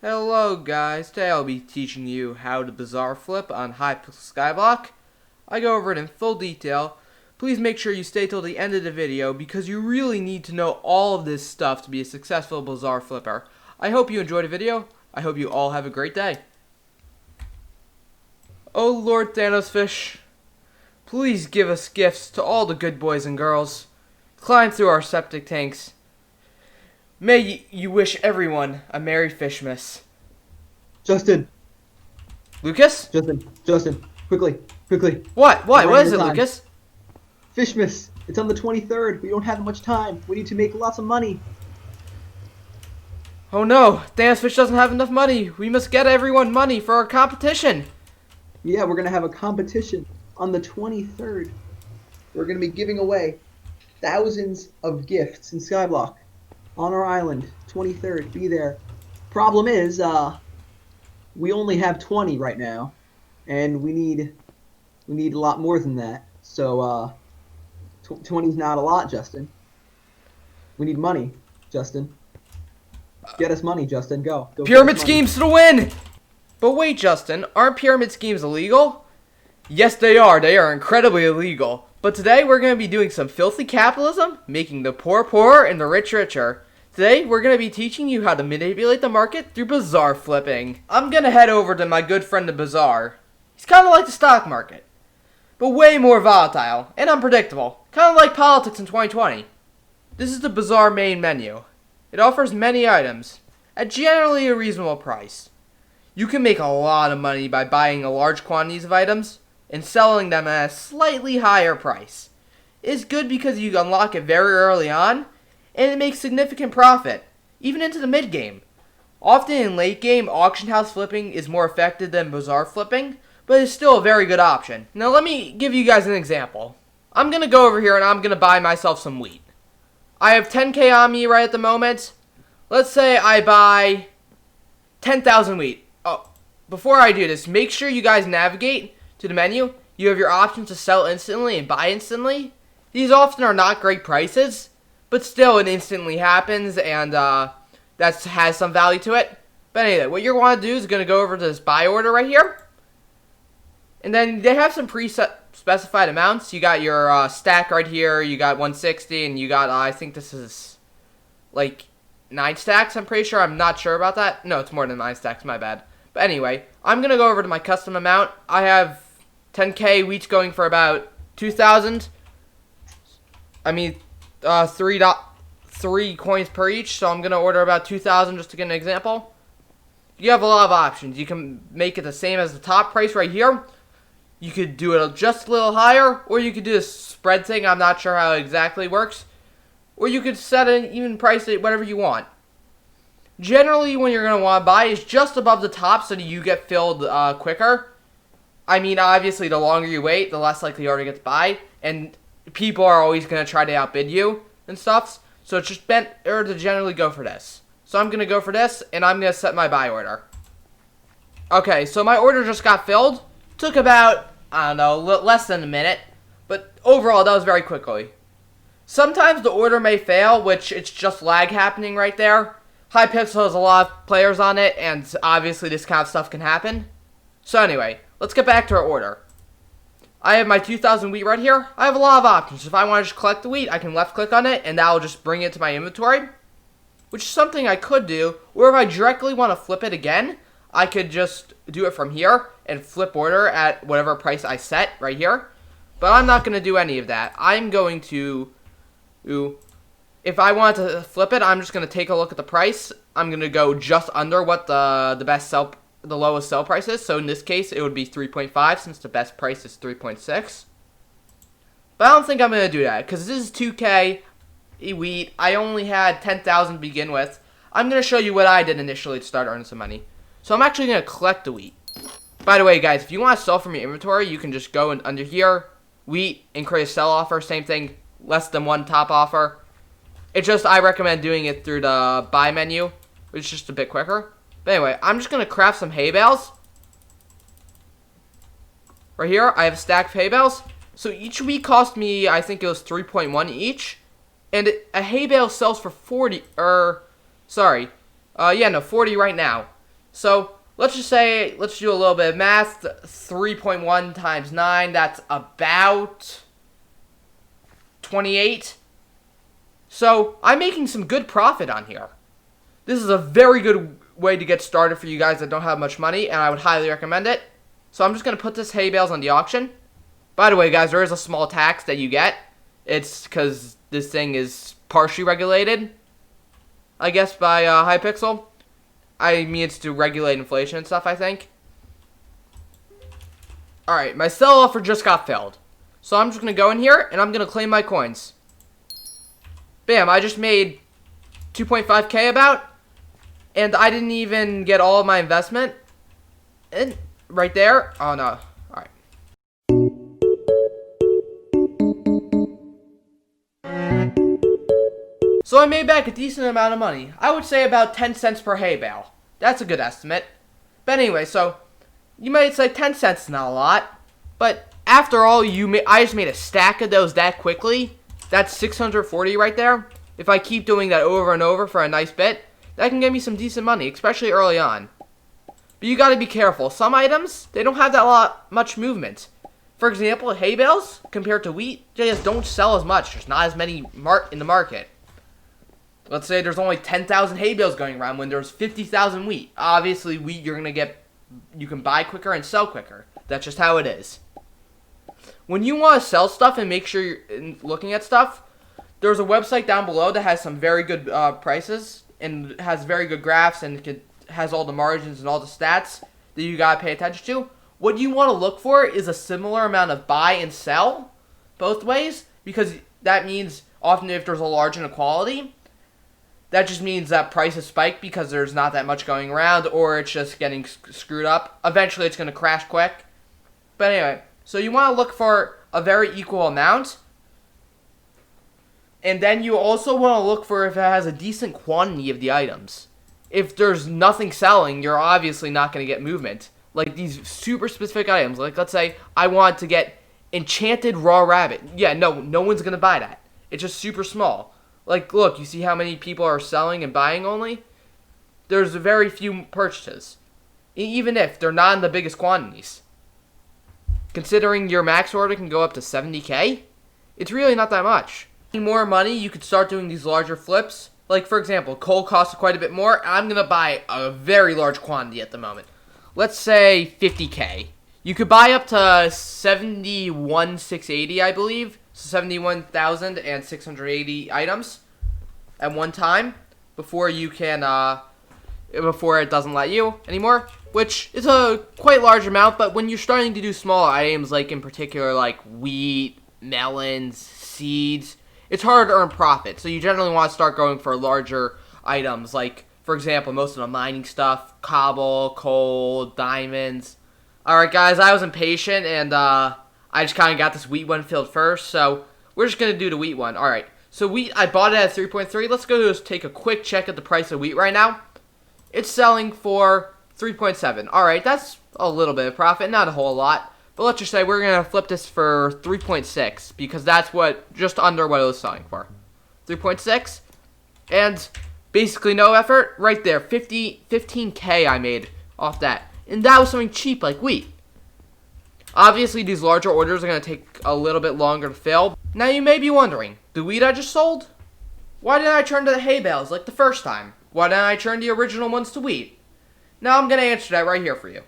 Hello guys, today I'll be teaching you how to Bazaar flip on Hypixel Skyblock. I go over it in full detail. Please make sure you stay till the end of the video because you really need to know all of this stuff to be a successful Bazaar flipper. I hope you enjoyed the video. I hope you all have a great day. Oh Lord Thanos Fish, please give us gifts to all the good boys and girls. Climb through our septic tanks. May you wish everyone a Merry Fishmas. Justin, Lucas? Justin, quickly. What? What We're is it, running out of Lucas? Fishmas, it's on the 23rd. We don't have much time. We need to make lots of money. Oh no, Thanos Fish doesn't have enough money. We must get everyone money for our competition. Yeah, we're going to have a competition on the 23rd. We're going to be giving away thousands of gifts in Skyblock on our island. 23rd, be there. Problem is, we only have 20 right now, and we need a lot more than that. So 20 is not a lot, Justin. We need money, Justin. Get us money, Justin. Go Pyramid schemes to the win! But wait, Justin, aren't pyramid schemes illegal? Yes, they are. They are incredibly illegal. But today we're going to be doing some filthy capitalism, making the poor poorer and the rich richer. Today we're going to be teaching you how to manipulate the market through Bazaar flipping. I'm going to head over to my good friend the Bazaar. He's kind of like the stock market, but way more volatile and unpredictable. Kind of like politics in 2020. This is the Bazaar main menu. It offers many items at generally a reasonable price. You can make a lot of money by buying a large quantities of items and selling them at a slightly higher price. It's good because you unlock it very early on, and it makes significant profit, even into the mid-game. Often in late-game, auction house flipping is more effective than Bazaar flipping, but it's still a very good option. Now let me give you guys an example. I'm going to go over here and I'm going to buy myself some wheat. I have 10k on me right at the moment. Let's say I buy 10,000 wheat. Oh, before I do this, make sure you guys navigate to the menu. You have your options to sell instantly and buy instantly. These often are not great prices, but still it instantly happens, and that has some value to it. But anyway, what you're going to do is going to go over to this buy order right here. And then they have some pre-specified amounts. You got your stack right here. You got 160, and you got, I think this is like 9 stacks, I'm pretty sure. I'm not sure about that. No, it's more than 9 stacks, my bad. But anyway, I'm going to go over to my custom amount. I have 10k wheat going for about 2,000. I mean, 3 coins per each, so I'm going to order about 2,000 just to get an example. You have a lot of options. You can make it the same as the top price right here. You could do it just a little higher, or you could do a spread thing. I'm not sure how it exactly works. Or you could set an even price at whatever you want. Generally, when you're going to want to buy is just above the top so that you get filled quicker. I mean, obviously, the longer you wait, the less likely you are to get to buy. And people are always going to try to outbid you and stuff. So it's just better to generally go for this. So I'm going to go for this, and I'm going to set my buy order. Okay, so my order just got filled. Took about, I don't know, less than a minute. But overall, that was very quickly. Sometimes the order may fail, which it's just lag happening right there. Hypixel has a lot of players on it, and obviously this kind of stuff can happen. So anyway, let's get back to our order. I have my 2,000 wheat right here. I have a lot of options. If I want to just collect the wheat, I can left click on it, and that will just bring it to my inventory, which is something I could do. Or if I directly want to flip it again, I could just do it from here and flip order at whatever price I set right here. But I'm not going to do any of that. I'm going to, if I want to flip it, I'm just going to take a look at the price. I'm going to go just under what the lowest sell price is. So in this case, it would be 3.5 since the best price is 3.6. But I don't think I'm going to do that because this is 2k wheat. I only had 10,000 to begin with. I'm going to show you what I did initially to start earning some money. So I'm actually going to collect the wheat. By the way, guys, if you want to sell from your inventory, you can just go under here, wheat, and create a sell offer. Same thing, less than 1 top offer. It's just I recommend doing it through the buy menu, which is just a bit quicker. But anyway, I'm just going to craft some hay bales. Right here, I have a stack of hay bales. So each wheat cost me, I think it was 3.1 each. And a hay bale sells for 40, 40 right now. So let's just say, let's do a little bit of math. 3.1 times 9, that's about 28. So I'm making some good profit on here. This is a very good way to get started for you guys that don't have much money, and I would highly recommend it. So I'm just going to put this hay bales on the auction. By the way, guys, there is a small tax that you get. It's because this thing is partially regulated, I guess, by Hypixel. I mean, it's to regulate inflation and stuff, I think. Alright, my sell offer just got filled. So I'm just going to go in here, and I'm going to claim my coins. Bam, I just made 2.5k about. And I didn't even get all of my investment. And right there. Oh, no. Alright. So I made back a decent amount of money. I would say about 10 cents per hay bale. That's a good estimate. But anyway, so you might say 10 cents is not a lot. But after all, I just made a stack of those that quickly. That's 640 right there. If I keep doing that over and over for a nice bit, that can get me some decent money, especially early on. But you gotta be careful. Some items, they don't have that much movement. For example, hay bales, compared to wheat, they just don't sell as much. There's not as many in the market. Let's say there's only 10,000 hay bales going around when there's 50,000 wheat. Obviously, wheat you can buy quicker and sell quicker. That's just how it is. When you want to sell stuff and make sure you're looking at stuff, there's a website down below that has some very good prices and has very good graphs and has all the margins and all the stats that you gotta pay attention to. What you want to look for is a similar amount of buy and sell both ways, because that means often if there's a large inequality, that just means that prices spike because there's not that much going around, or it's just getting screwed up. Eventually it's going to crash quick. But anyway, so you want to look for a very equal amount. And then you also want to look for if it has a decent quantity of the items. If there's nothing selling, you're obviously not going to get movement. Like these super specific items. Like let's say I want to get enchanted raw rabbit. Yeah, no one's going to buy that. It's just super small. Like look, you see how many people are selling and buying only? There's very few purchases. Even if they're not in the biggest quantities. Considering your max order can go up to 70k, it's really not that much. More money, you could start doing these larger flips. Like for example, coal costs quite a bit more. I'm gonna buy a very large quantity at the moment. Let's say 50k. You could buy up to 71,680, I believe. So 71,680 items at one time before you can before it doesn't let you anymore, which is a quite large amount. But when you're starting to do smaller items, like in particular like wheat, melons, seeds, it's hard to earn profit. So you generally want to start going for larger items, like for example most of the mining stuff, cobble, coal, diamonds. Alright guys, I was impatient and I just kind of got this wheat one filled first, so we're just going to do the wheat one. Alright, so wheat, I bought it at 3.3. Let's go just take a quick check at the price of wheat right now. It's selling for 3.7. Alright, that's a little bit of profit, not a whole lot. But let's just say we're going to flip this for 3.6, because that's just under what it was selling for. 3.6, and basically no effort, right there, 15k I made off that. And that was something cheap like wheat. Obviously, these larger orders are going to take a little bit longer to fill. Now, you may be wondering, the wheat I just sold? Why didn't I turn to the hay bales like the first time? Why didn't I turn the original ones to wheat? Now, I'm going to answer that right here for you.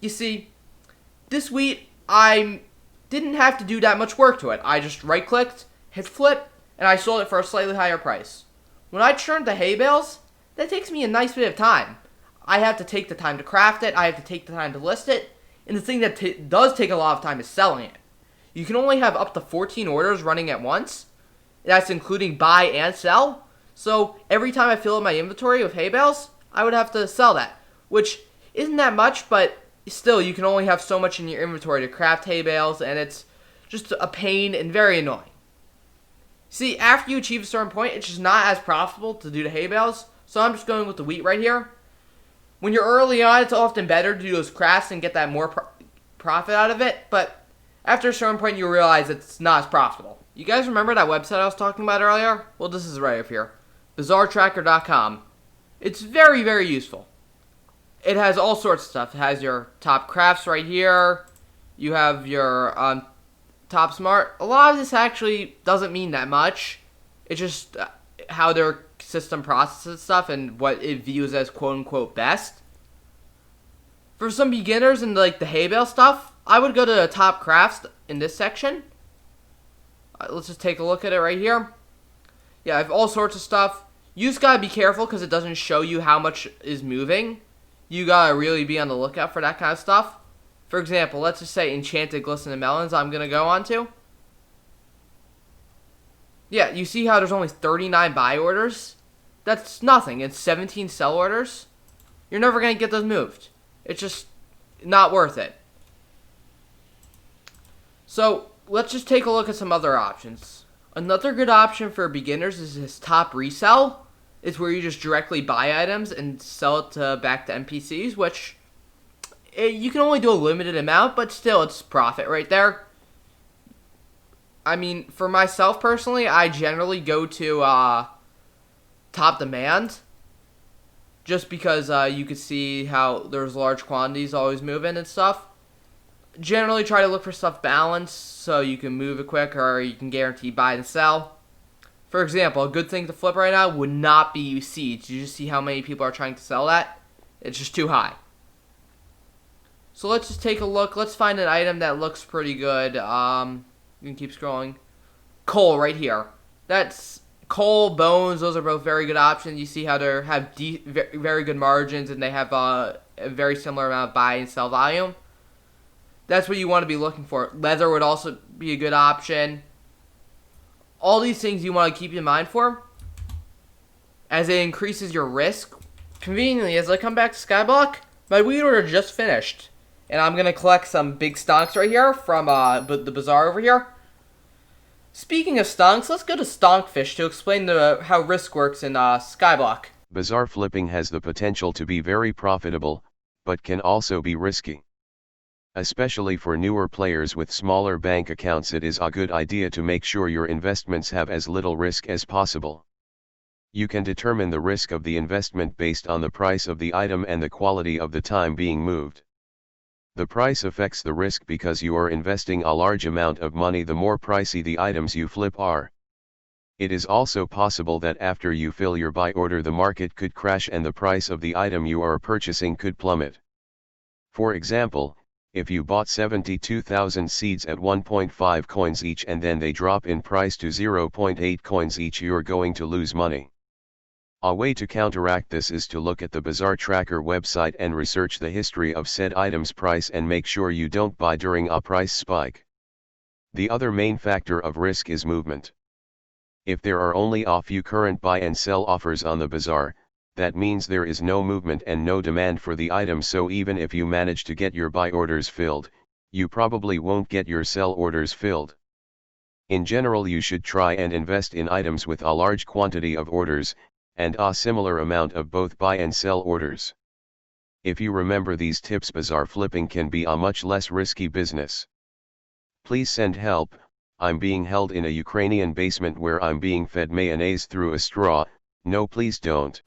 You see, this wheat, I didn't have to do that much work to it. I just right-clicked, hit flip, and I sold it for a slightly higher price. When I turn to hay bales, that takes me a nice bit of time. I have to take the time to craft it, I have to take the time to list it, and the thing that does take a lot of time is selling it. You can only have up to 14 orders running at once. That's including buy and sell. So every time I fill up my inventory with hay bales, I would have to sell that, which isn't that much, but still, you can only have so much in your inventory to craft hay bales, and it's just a pain and very annoying. See, after you achieve a certain point, it's just not as profitable to do the hay bales, so I'm just going with the wheat right here. When you're early on, it's often better to do those crafts and get that more profit out of it, but after a certain point, you realize it's not as profitable. You guys remember that website I was talking about earlier? Well, this is right up here. Bazaartracker.com. It's very, very useful. it has all sorts of stuff. It has your top crafts right here. You have your top smart. A lot of this actually doesn't mean that much. It's just how their system processes stuff and what it views as quote unquote best. For some beginners and like the hay bale stuff, I would go to the top crafts in this section. Let's just take a look at it right here. Yeah, I have all sorts of stuff. You just gotta be careful because it doesn't show you how much is moving. You gotta really be on the lookout for that kind of stuff. For example, let's just say enchanted glistening melons I'm gonna go on to. Yeah, you see how there's only 39 buy orders? That's nothing. It's 17 sell orders. You're never gonna get those moved. It's just not worth it. So let's just take a look at some other options. Another good option for beginners is this top resell. It's where you just directly buy items and sell it back to NPCs, which you can only do a limited amount, but still it's profit right there. I mean, for myself personally, I generally go to top demand. Just because you can see how there's large quantities always moving and stuff. Generally try to look for stuff balanced so you can move it quick or you can guarantee buy and sell. For example, a good thing to flip right now would not be Siege. You just see how many people are trying to sell that. It's just too high. So let's just take a look. Let's find an item that looks pretty good. You can keep scrolling. Coal right here. That's coal, bones, those are both very good options. You see how they have very good margins and they have a very similar amount of buy and sell volume. That's what you want to be looking for. Leather would also be a good option. All these things you want to keep in mind for, as it increases your risk. Conveniently, as I come back to Skyblock, my weed order just finished. And I'm going to collect some big stonks right here from the Bazaar over here. Speaking of stonks, let's go to Stonkfish to explain how risk works in Skyblock. Bazaar flipping has the potential to be very profitable, but can also be risky. Especially for newer players with smaller bank accounts, it is a good idea to make sure your investments have as little risk as possible. You can determine the risk of the investment based on the price of the item and the quality of the time being moved. The price affects the risk because you are investing a large amount of money the more pricey the items you flip are. It is also possible that after you fill your buy order the market could crash and the price of the item you are purchasing could plummet. For example, if you bought 72,000 seeds at 1.5 coins each and then they drop in price to 0.8 coins each, you're going to lose money. A way to counteract this is to look at the Bazaar Tracker website and research the history of said item's price and make sure you don't buy during a price spike. The other main factor of risk is movement. If there are only a few current buy and sell offers on the Bazaar, that means there is no movement and no demand for the item, so even if you manage to get your buy orders filled, you probably won't get your sell orders filled. In general, you should try and invest in items with a large quantity of orders, and a similar amount of both buy and sell orders. If you remember these tips, Bazaar flipping can be a much less risky business. Please send help. I'm being held in a Ukrainian basement where I'm being fed mayonnaise through a straw. No, please don't.